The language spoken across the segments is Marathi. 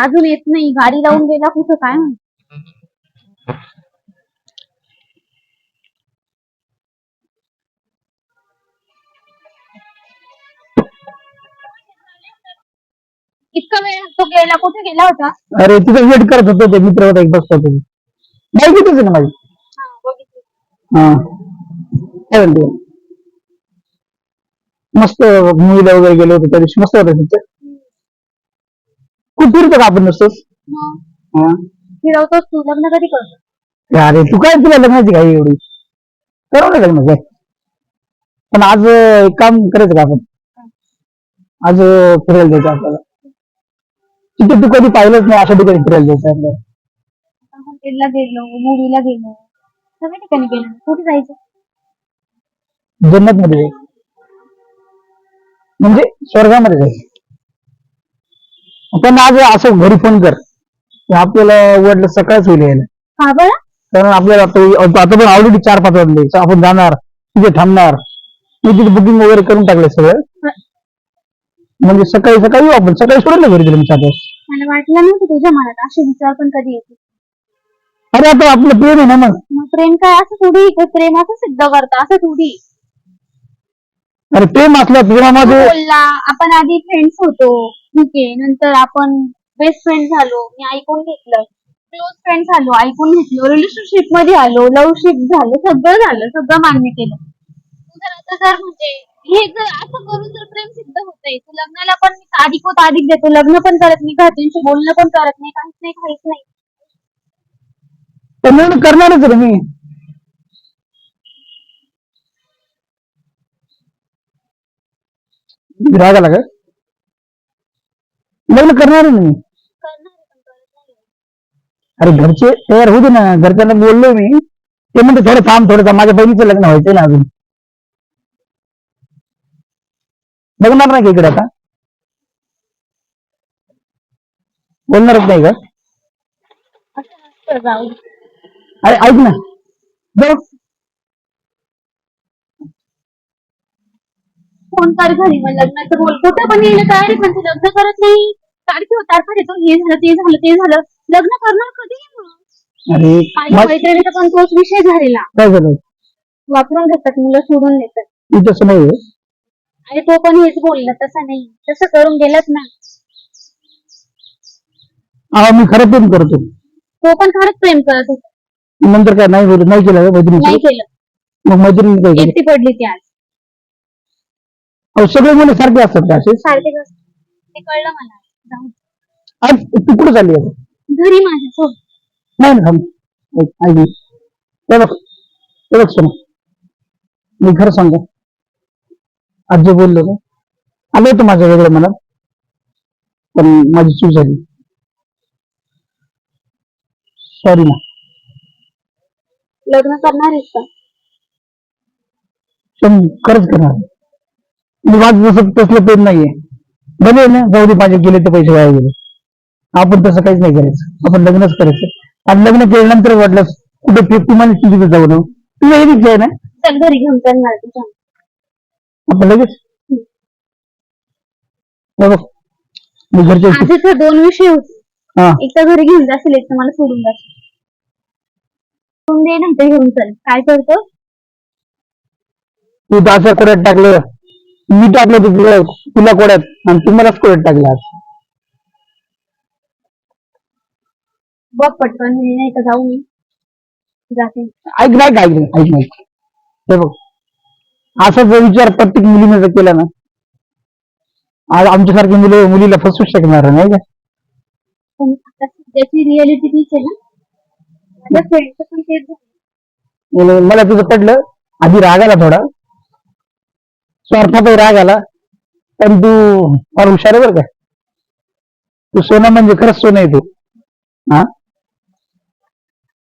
अजून येत नाही. गाडी लावून गेला कुठं काय माहिती. इतका वेळ तो गेला, कुठे गेला होता? अरे तिथं वेट करत होतो, ते मित्र होता एक बसता तुम्ही बाईक येतच ना माझी. हा काय म्हणते, मस्त मूवीला वगैरे गेलो होतो त्या दिवशी, मस्त होतं तिथं. खूप फिरतो का आपण नुसतंच? फिरवतोस तू. लग्न कधी करतो? अरे तू काय, तुला लग्नाची घाई एवढी? करवलं लग्न काय. पण आज एक काम करायचं का आपण, आज फिरायला जायचं आपल्याला. तिथे तू कधी पाहिलंच नाही अशा ठिकाणी फिरायला जायचं आपल्याला. हॉटेलला गेलो, मूवीला गेलो, सगळ्या ठिकाणी गेलो. कुठे जायचं? जन्नत मध्ये जायचं, म्हणजे स्वर्गामध्ये जायचं. पण आज असं घरी फोन कर, आपल्याला वाटलं सकाळच होईल यायला. हा बरं. कारण आपल्याला आता पण ऑलरेडी 4-5 वाजले, आपण जाणार तिथे थांबणार. मी तिथे बुकिंग वगैरे करून टाकलंय सगळं, म्हणजे सकाळी सकाळी आपण सकाळी सोडून घरी दिलं मी 7 वाजता. मला वाटलं नव्हतं तुझ्या मनात असे विचार पण कधी येते. अरे आता आपलं प्रेम आहे ना. मग प्रेम काय असं थोडी, प्रेम असं सिद्ध करतं असं थोडी. अरे प्रेम असलं प्रेमामध्ये बोलला, आपण आधी फ्रेंड्स होतो, ठीक आहे, नंतर आपण बेस्ट फ्रेंड झालो, मी ऐकून घेतलं. क्लोज फ्रेंड झालो, ऐकून घेतलं. रिलेशनशिप मध्ये आलो, लव्हशिप झालं, सगळं झालं, सगळं मान्य केलं. तुझं आता जर म्हणजे हे जर असं करून जर प्रेम सिद्ध होतंय, तू लग्नाला पण अधिक देतो, लग्न पण करत नाही, घरच्यांशी बोलणं पण करत नाही, काहीच नाही. लग्न करणारच रे मी. राग आला का? लग्न करणार मी. अरे घरचे तयार होते ना, घरच्यांना बोललोय मी, ते म्हणते थोडं थांब माझ्या बहिणीचं लग्न व्हायचंय ना अजून. बघणार नाही का इकडे आता? बोलणारच नाही का? अरे ऐक ना, बघ फोन कर घरी, मग लग्नाचं बोल. कुठं पण येणं तयारी, पण तू लग्न करत नाही. तारखा देतो, हे झालं ते झालं. लग्न करणार कधी? अरे मैत्रिणीचा पण तोच विषय झालेला. काय झालं? वापरून घेतात, मुलं सोडून देतात. तसं नाही. अरे तो पण हेच बोलला, तसं नाही, तसं करून गेलात ना. मी खरं प्रेम करतो. तो पण खरंच प्रेम करत होता. नंतर काय नाही केलं मैत्रिणी? नाही केलं. मग मैत्रिणी काय केली? एकटी पडली ती आज. सगळे मुलं सारखे असतात का? असे सारखेच असतात, ते कळलं मला. आज तू कुठे चालली आहे? घरी माझ्या सोड. नाही ना, थांब. मी खरं सांगतो, आज जे बोललो ना, आलं होतं माझ्या वेगळं मनात, पण माझी चूक झाली. सॉरी ना. लग्न करणार आहेस का? खरंच करणार. माझं जसं तसलं प्रेम नाहीये. भले ना जाऊ दे, माझे गेले तर पैसे वाया गेले. आपण तसं काहीच नाही करायचं, आपण लग्नच करायचं. आणि लग्न केल्यानंतर वाटलं कुठे 50 माणूस तिथे जाऊ ना, तुला हेच आहे ना. चल घरी घेऊन चालणार तुझ्या आपण लगेच मी घरच्या आधीच 2 विषय होते. एक तर घरी घेऊन जाशील, एक तर मला सोडून जाशील. दे नंतर घेऊन चल. काय करतो तू? अशा कोड्यात टाकलं, मी टाकलं तुला कोड्यात, आणि तुम्हालाच कोड्यात टाकलं आज. बघ पटकन, नाही तर जाऊ मी जाते. ऐक नाही. हे बघ, असा जो विचार प्रत्येक मुलीने जर केला ना, आज आमच्यासारखी मुलीला फसवू शकणार नाही का? पण आता सध्याची रियालिटी तीच आहे ना. माझ्या फ्रेंडचं पण तेच झालं. मला तुझं पडलं. आधी राग आला, थोडा स्वार्थाचा राग आला, पण तू फार हुशार आहे बरं का. तू सोनं म्हणजे खरंच सोनं आहे तू.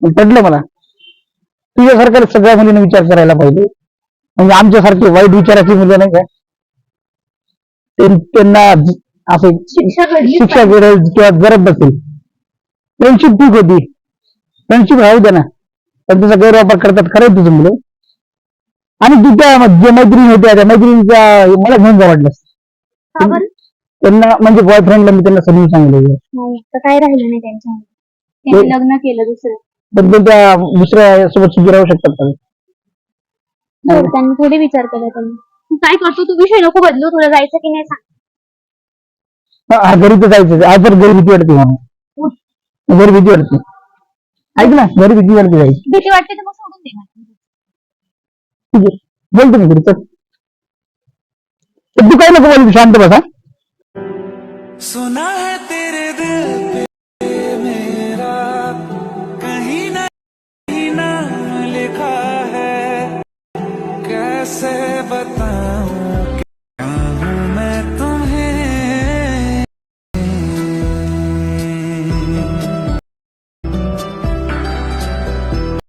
पडलं मला. तुझ्यासारख्या सगळ्या मुलीने विचार करायला पाहिजे. म्हणजे आमच्यासारखे वाईट विचाराची मुलं नाही का, त्यांना असं शिक्षा गरज किंवा गरज नसेल. फ्रेंडशिप ठीक होती, फ्रेंडशिप राहू दे ना, पण त्याचा गैरवापर करतात खरं तुझं मुलं. आणि तू त्या जे मैत्रिणी होत्या, त्या मैत्रिणीचा मला घेऊन जा वाटलं. त्यांना म्हणजे बॉयफ्रेंडला मी त्यांना समजून सांगितलं नाही तर काय राहिलं नाही त्यांच्यामध्ये. त्यांनी लग्न केलं दुसरं. पण ते त्या दुसऱ्या सोबत सुखी राहू शकतात का? तर त्यांनी थोडे विचार केला त्यांनी. तू काय करतो, तू विषय नको बदलू, तुला जायचं की नाही सांग. हा, घरी तर जायचं आज तर घरी भीती वाटते म्हणून घरी भीती वाटते. ऐक ना, घरी भीती वाटते जायची. भीती वाटते तर मग सोडून दे मला. ठीक आहे, बोलतो मी घरी चल. तू काय नको बोलू, शांत बसा. सोना